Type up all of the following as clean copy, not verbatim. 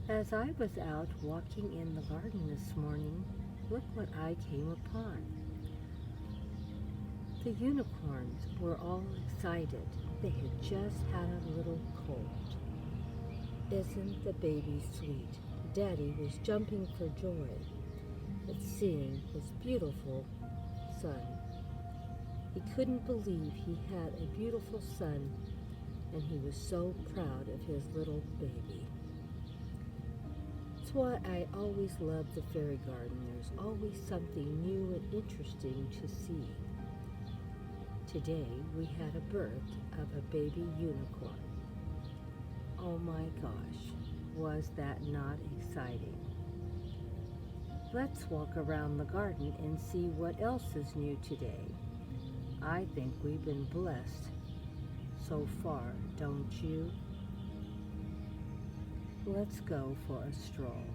As I was out walking in the garden this morning, look what I came upon. The unicorns were all excited. They had just had a little colt. Isn't the baby sweet? Daddy was jumping for joy at seeing his beautiful son. He couldn't believe he had a beautiful son, and he was so proud of his little baby. That's why I always love the fairy garden. There's always something new and interesting to see. Today we had a birth of a baby unicorn. Oh my gosh, was that not exciting? Let's walk around the garden and see what else is new today. I think we've been blessed so far, don't you? Let's go for a stroll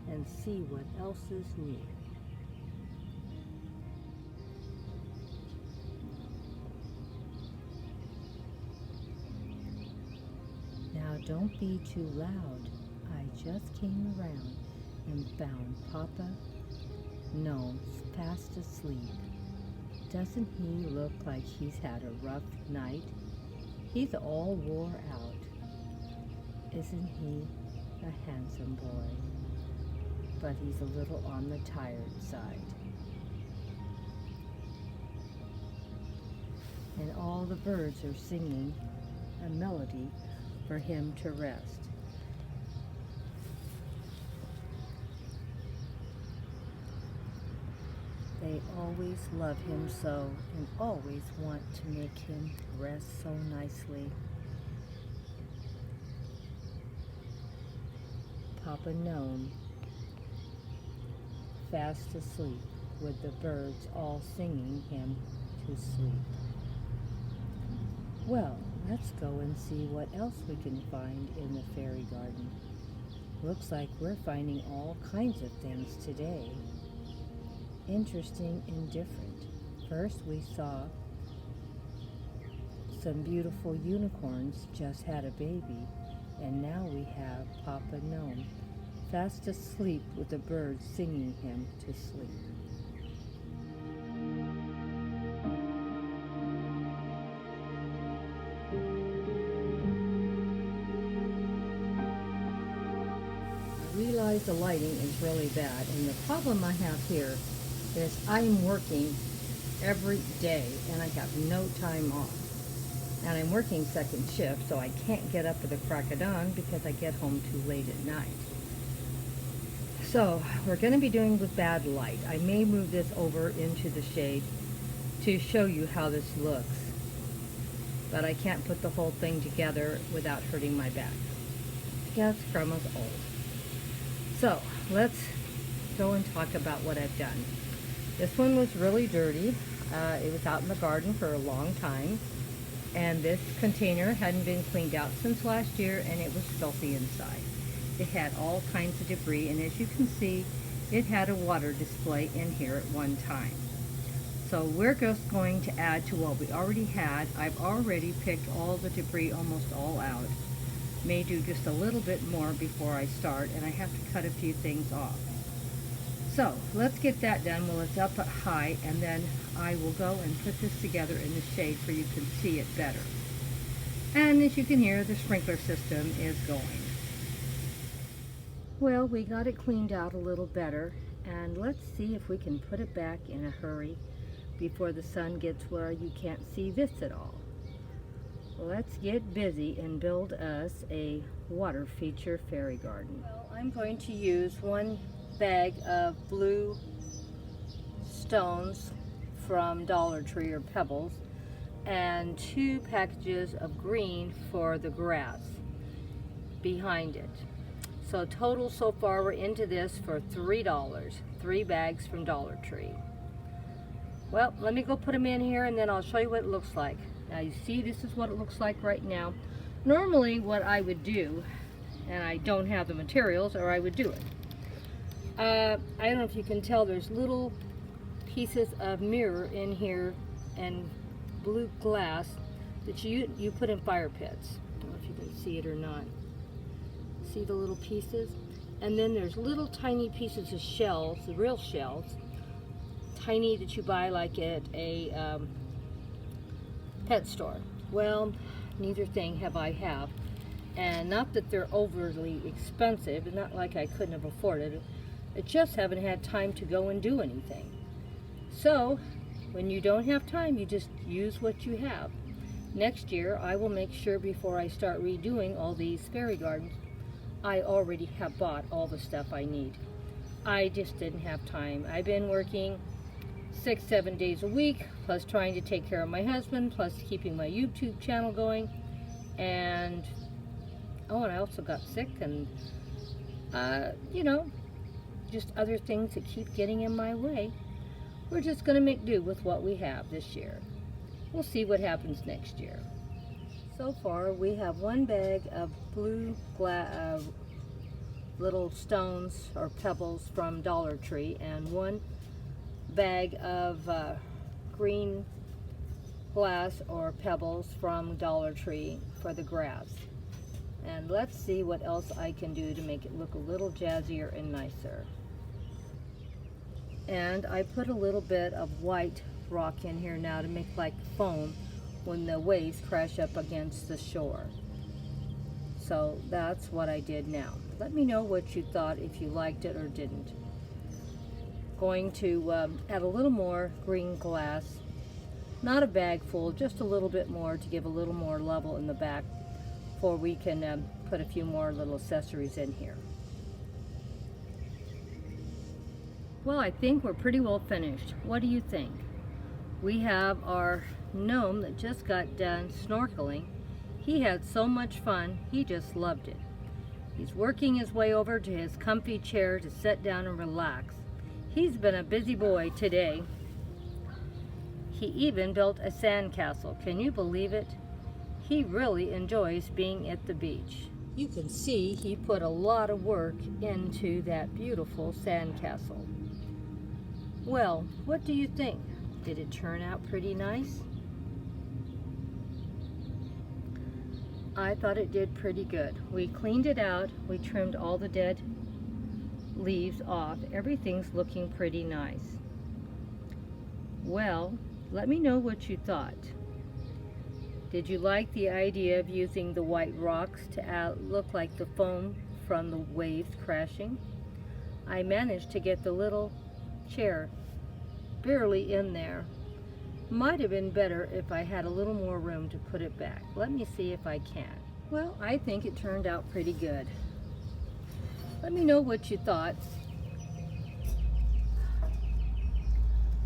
and see what else is new. Now don't be too loud. I just came around and found Papa Gnome fast asleep. Doesn't he look like he's had a rough night? He's all wore out. Isn't he a handsome boy? But he's a little on the tired side. And all the birds are singing a melody for him to rest. They always love him so and always want to make him rest so nicely. Papa Gnome, fast asleep with the birds all singing him to sleep. Well, let's go and see what else we can find in the fairy garden. Looks like we're finding all kinds of things today. Interesting and different. First we saw some beautiful unicorns just had a baby, and now we have Papa Gnome fast asleep with the birds singing him to sleep. I realize the lighting is really bad, and the problem I have here is I'm working every day and I have no time off. And I'm working second shift, so I can't get up at the crack of dawn because I get home too late at night. So we're going to be doing with bad light. I may move this over into the shade to show you how this looks, but I can't put the whole thing together without hurting my back. Yes, grandma's old. So let's go and talk about what I've done. This one was really dirty. It was out in the garden for a long time, and this container hadn't been cleaned out since last year, and it was filthy inside. It had all kinds of debris, and as you can see, it had a water display in here at one time. So we're just going to add to what we already had. I've already picked all the debris almost all out. May do just a little bit more before I start, and I have to cut a few things off. So let's get that done while it's up high, and then I will go and put this together in the shade so you can see it better. And as you can hear, the sprinkler system is going. Well, we got it cleaned out a little better, and let's see if we can put it back in a hurry before the sun gets where you can't see this at all. Let's get busy and build us a water feature fairy garden. Well, I'm going to use one bag of blue stones from Dollar Tree or Pebbles and 2 packages of green for the grass behind it. So total so far we're into this for $3, 3 bags from Dollar Tree. Well, let me go put them in here and then I'll show you what it looks like. Now you see this is what it looks like right now. Normally what I would do, and I don't have the materials or I would do it. I don't know if you can tell, there's little pieces of mirror in here and blue glass that you put in fire pits. I don't know if you can see it or not. See the little pieces? And then there's little tiny pieces of shells, the real shells, tiny that you buy like at a pet store. Well, neither thing have I have. And not that they're overly expensive, and not like I couldn't have afforded it. I just haven't had time to go and do anything. So, when you don't have time, you just use what you have. Next year, I will make sure before I start redoing all these fairy gardens, I already have bought all the stuff I need. I just didn't have time. I've been working 6-7 days a week, plus trying to take care of my husband, plus keeping my YouTube channel going. And I also got sick, and just other things that keep getting in my way. We're just going to make do with what we have this year. We'll see what happens next year. So far, we have one bag of blue little stones or pebbles from Dollar Tree, and one bag of green glass or pebbles from Dollar Tree for the grass. And let's see what else I can do to make it look a little jazzier and nicer. And I put a little bit of white rock in here now to make like foam when the waves crash up against the shore. So that's what I did now. Let me know what you thought, if you liked it or didn't. Going to add a little more green glass. Not a bag full, just a little bit more to give a little more level in the back before we can put a few more little accessories in here. Well, I think we're pretty well finished. What do you think? We have our gnome that just got done snorkeling. He had so much fun, he just loved it. He's working his way over to his comfy chair to sit down and relax. He's been a busy boy today. He even built a sandcastle. Can you believe it? He really enjoys being at the beach. You can see he put a lot of work into that beautiful sandcastle. Well, what do you think? Did it turn out pretty nice? I thought it did pretty good. We cleaned it out. We trimmed all the dead leaves off. Everything's looking pretty nice. Well, let me know what you thought. Did you like the idea of using the white rocks to look like the foam from the waves crashing? I managed to get the little chair barely in there. Might have been better if I had a little more room to put it back. Let me see if I can. Well, I think it turned out pretty good. Let me know what you thought.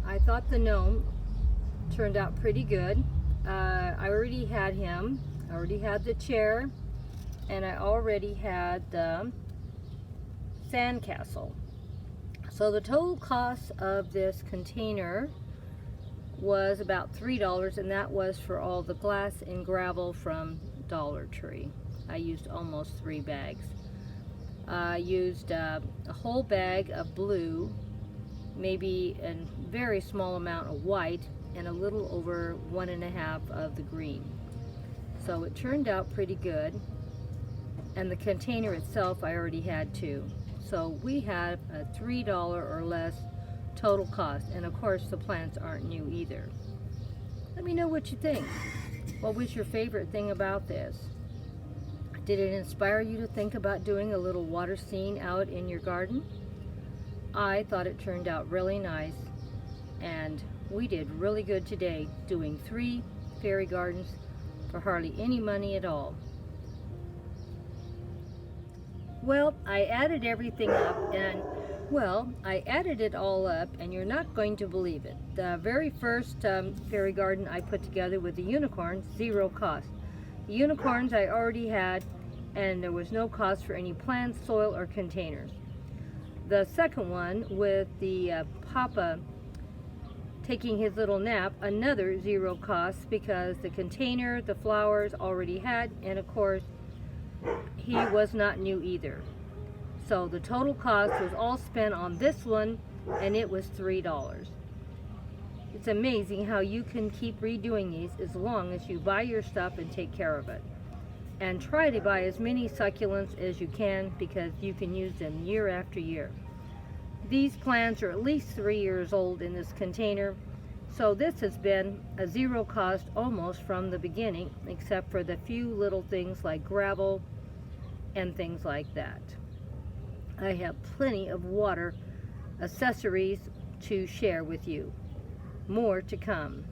I thought the gnome turned out pretty good. I already had him. I already had the chair, and I already had the sandcastle. So the total cost of this container was about $3, and that was for all the glass and gravel from Dollar Tree. I used almost 3 bags. I used a whole bag of blue, maybe a very small amount of white, and a little over 1.5 of the green. So it turned out pretty good, and the container itself I already had too. So we had a $3 or less total cost, and of course the plants aren't new either. Let me know what you think. What was your favorite thing about this? Did it inspire you to think about doing a little water scene out in your garden? I thought it turned out really nice, and we did really good today doing 3 fairy gardens for hardly any money at all. Well, I added everything up, and I added it all up, and you're not going to believe it. The very first fairy garden I put together with the unicorns, 0 cost. The unicorns I already had, and there was no cost for any plants, soil, or containers. The second one with the Papa taking his little nap, another 0 cost, because the container, the flowers already had, and of course he was not new either. So the total cost was all spent on this one, and it was $3. It's amazing how you can keep redoing these as long as you buy your stuff and take care of it. And try to buy as many succulents as you can because you can use them year after year. These plants are at least 3 years old in this container, so this has been a zero cost almost from the beginning, except for the few little things like gravel and things like that. I have plenty of water accessories to share with you. More to come.